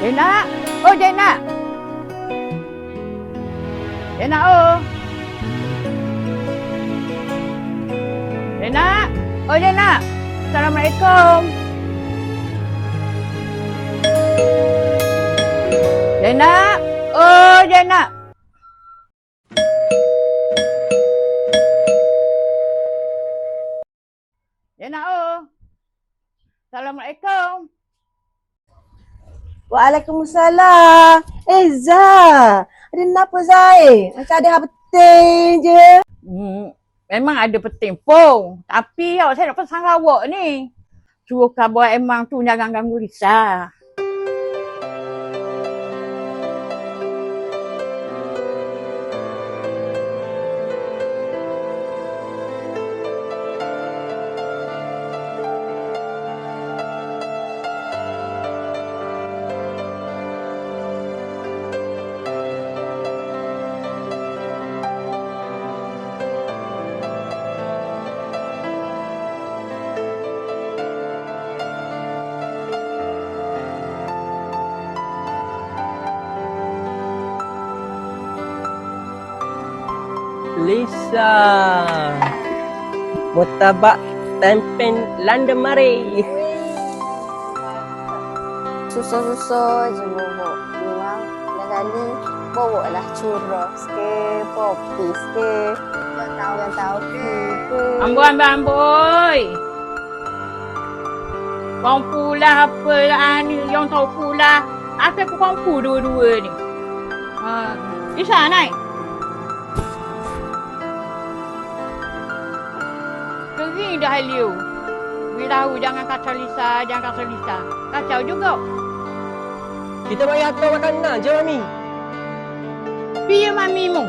Jena. Oh, Jena. Jena, oh. Jena. Oh, Jena. Assalamualaikum. Jena. Oh, Jena. Jena, oh. Assalamualaikum. Waalaikumsalam. Zah. Ada kenapa Zai? Macam ada hal penting je. Memang ada penting pun. Tapi awak saya nak pesan awak ni. Suruh khabar emang tu jangan ganggu Lisa. Lisa, murtabak tempen London mari. Susah-susah je bobok. Memang kali bobok lah churros ke, popis ke, yang tahu ke. Amboi. Kau pula apa lah ni? Yang tahu pula. Apa aku kongfu dua-dua ni? Lisa naik. Kering dah Liu. Beritahu jangan kacau Lisa, jangan kacau Lisa. Kacau juga. Kita bagi hantar makanan je, Mami. Biar mamimu.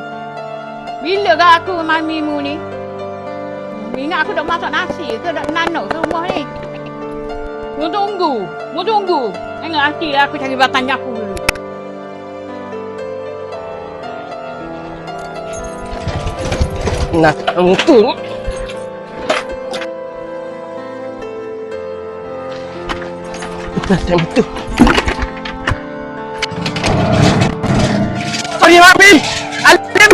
Bila ke aku mamimu ni? Ingat aku dah masak nasi ke dah nanok ke rumah ni? Mu tunggu. Tengok nanti aku cari batang jaku dulu. Nah, kamu tu. Nah, kamu tu. Sorry, Mami. Alim.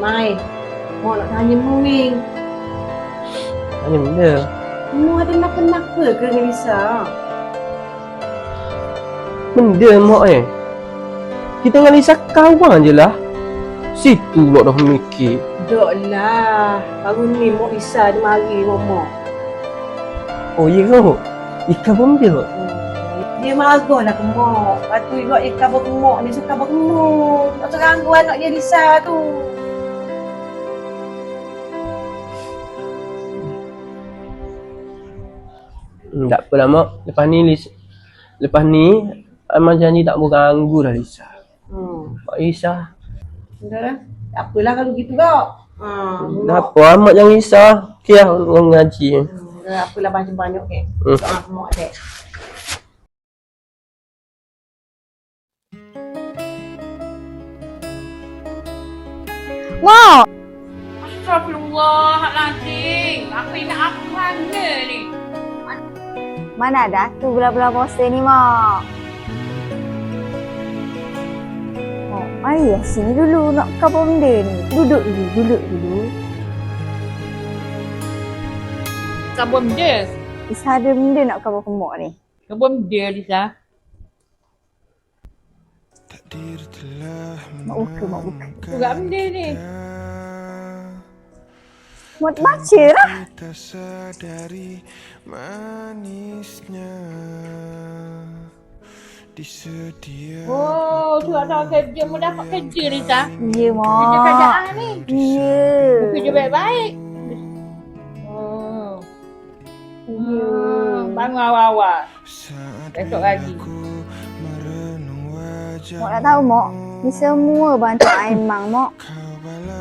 Mai. Mau nak tanya mu ni. Tanya benda. Mu ada kenapa ke dengan Lisa? Benda, Mak Kita dengan Lisa kawan je lah. Situ pula dah mikir. Dok lah. Baru ni Mak Lisa ada mari rumah. Oh, ya ke? Ikan pun dia. Dia marah lah ke Mak. Lepas tu juga dia khabar ke Mak ni. So khabar ke Mak. Tak teranggu anak dia Lisa tu. Tak apalah, Mak. Lepas ni Amal janji tak berganggu dah Lisa. Mak Lisa. Dah lah. Tak apalah kalau gitu kau. Dah apa, Amat jangan risau. Okey lah, orang mengaji. Dah apalah banyak-banyak ke. Mak dek. Mak! Astagfirullahaladzim. Apa ingat aku mana ni? Mana ada tu belah-belah poster ni, Mak? Mak, ayah sini dulu nak khabar benda ni. Duduk dulu. Khabar benda? Lisa ada benda nak khabar ke Mak ni. Khabar benda, Lisa. Mak buka. Surat benda ni. Mak baca lah. Kita sadari manisnya disedia. Oh, surat tahu kerja. Mu dapat kerja, Lisa. Ya, Mak. Kerja kerjaan ni. Ya. Kerja baik-baik. Oh. Ya. Bangun awal-awal. Saat Esok lagi. aku merenung wajah Mak nak tahu, Mak. Ni semua bantu Aiman, Mak.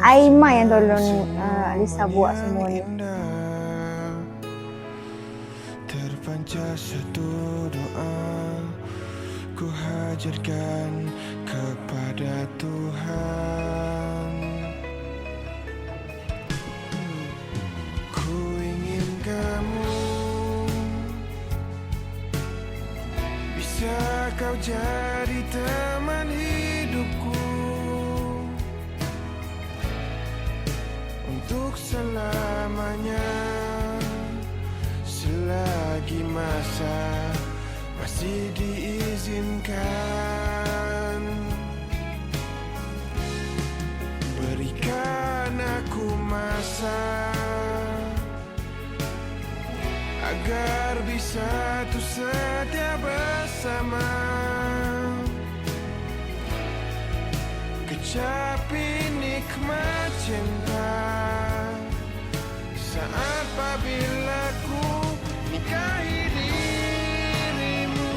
Aiman yang tolong Alisa buat semua ni. Terpancar satu doa, ku hajarkan kepada Tuhan. Ku ingin kamu bisa kau jadi teman hidupku untuk selamanya, selagi masa masih diizinkan. Berikan aku masa agar bisa tuh setia bersama, kecapi nikmat cinta saat apabila ku nikahi dirimu.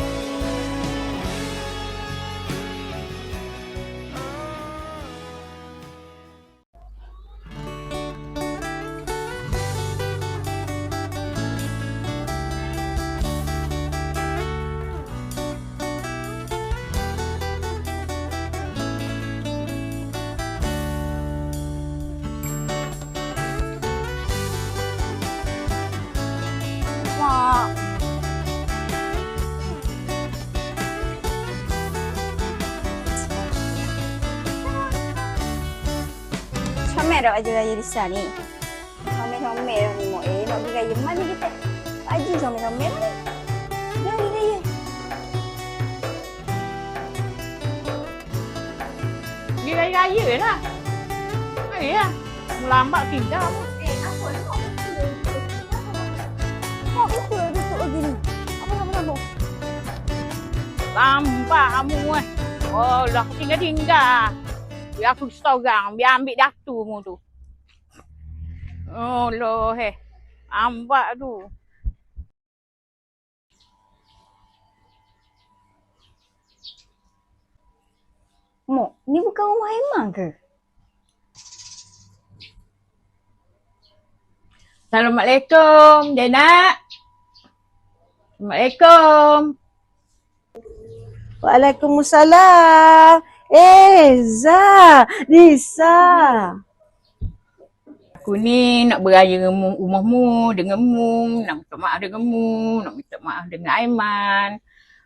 Mak. Comel dah baju raya Lisa ni. Comel-comel dah ni, Mak. Nak pergi raya mana kita? Baju comel-comel ni. Dah pergi raya. Pergi raya lah. Ya. Lambat tinggal. Mak, kenapa dah tutup lagi ni? Apa? Lambat kamu eh. Oh lah, tinggal-tinggal. Biar aku seorang, biar ambil datumu tu. Oh loh lambat tu. Mak, ni bukan rumah Aiman ke? Assalamualaikum, Jainab. Assalamualaikum. Waalaikumsalam. Lisa. Aku ni nak beraya dengan rumahmu, denganmu, nak minta maaf denganmu, nak minta maaf dengan Aiman.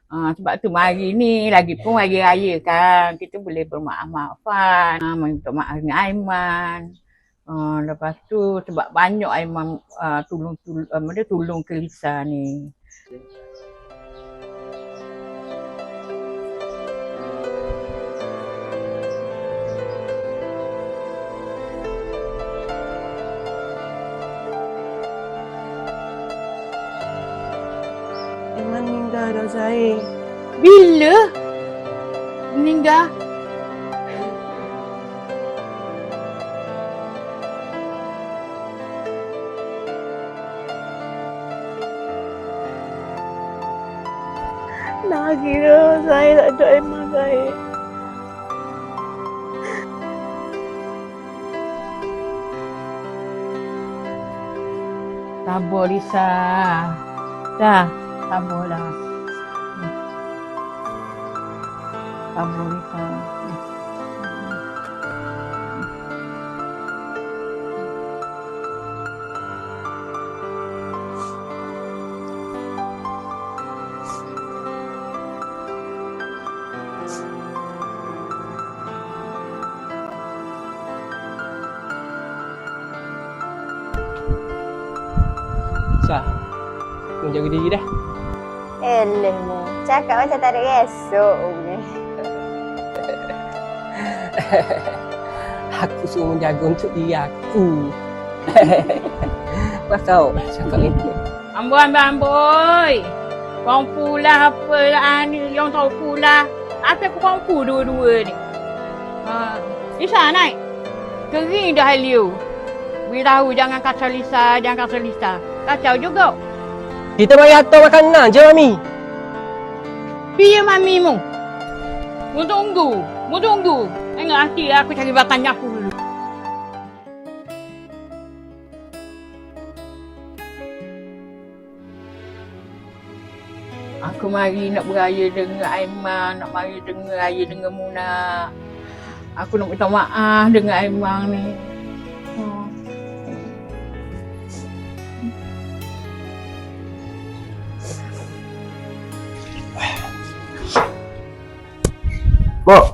Sebab tu hari ni lagi pun hari raya kan, kita boleh bermaaf-maafan, minta maaf dengan Aiman. Lepas tu sebab banyak Aiman tolong ke Lisa ni. Aiman meninggal dah, Zahir. Bila? Meninggal? Dah kira Zahir tak ada Aiman, Zahir. Sabar Lisa. Dah, sabarlah. Sabar Lisa. Sah. Kau jaga diri dah. Eleh mu. Cakap macam tak ada esok punya. Aku suruh menjaga untuk diri aku. Kau cakap ni. Amboi. Kau pula apa lah ni. Yang tahu pula. Asal kau kongfu dua-dua ni. Lisa naik. Kering dah Liu. Beritahu jangan kacau Lisa, jangan kacau Lisa. Kacau juga. Kita mari hantar makanan je, Mami. Piye mamimu? Mu tunggu. Mu tunggu. Tengok hati aku cari batang nyapu dulu. Aku mari nak beraya dengan Aiman, nak mari dengan raya dengan Muna. Aku nak minta maaf dengan Aiman ni. Mak,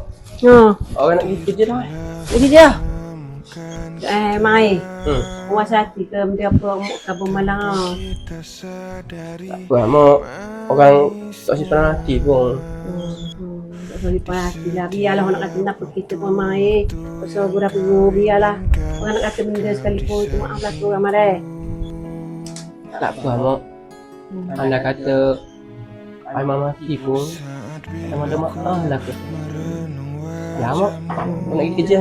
Ha, orang nak pergi kerja dah. pergi je. Mai. Hmm. Puas hati ke dia apa kabur malang. Kita sadari Tak apa, Mak. Orang tak simpan hati pun. Tak boleh pasti lah. Biarlah orang nak kata kenapa kita pun mai. Pasal gurau perlu biarlah. Orang nak kata benda sekalipun tu maaflah tu orang marah. Tak apa, Mak. Anda kata Aiman mati pun Aiman ada maaf lah ke. Ya, Mak. Nak pergi kerja.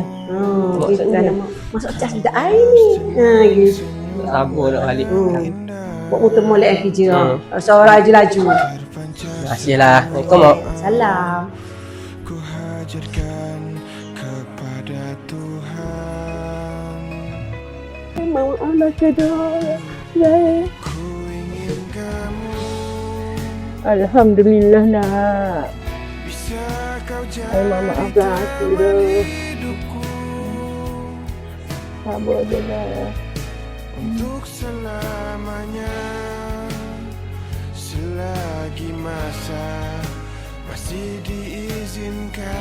Kita nak masuk cas dah air ni. Ha, gitu. Sabar nak balik. Buat motor molek kerja. Seorang je laju. Terima kasih lah. Assalamualaikum, Mak. Salam. ku hajarkan kepada Tuhan. Mau Allah kedua. Ku ingin kamu Alhamdulillah nak. bisa kau Aiman jadi maaflah aku dah. hidupku Sabar je lah. untuk selamanya. Selagi masa masih diizinkan.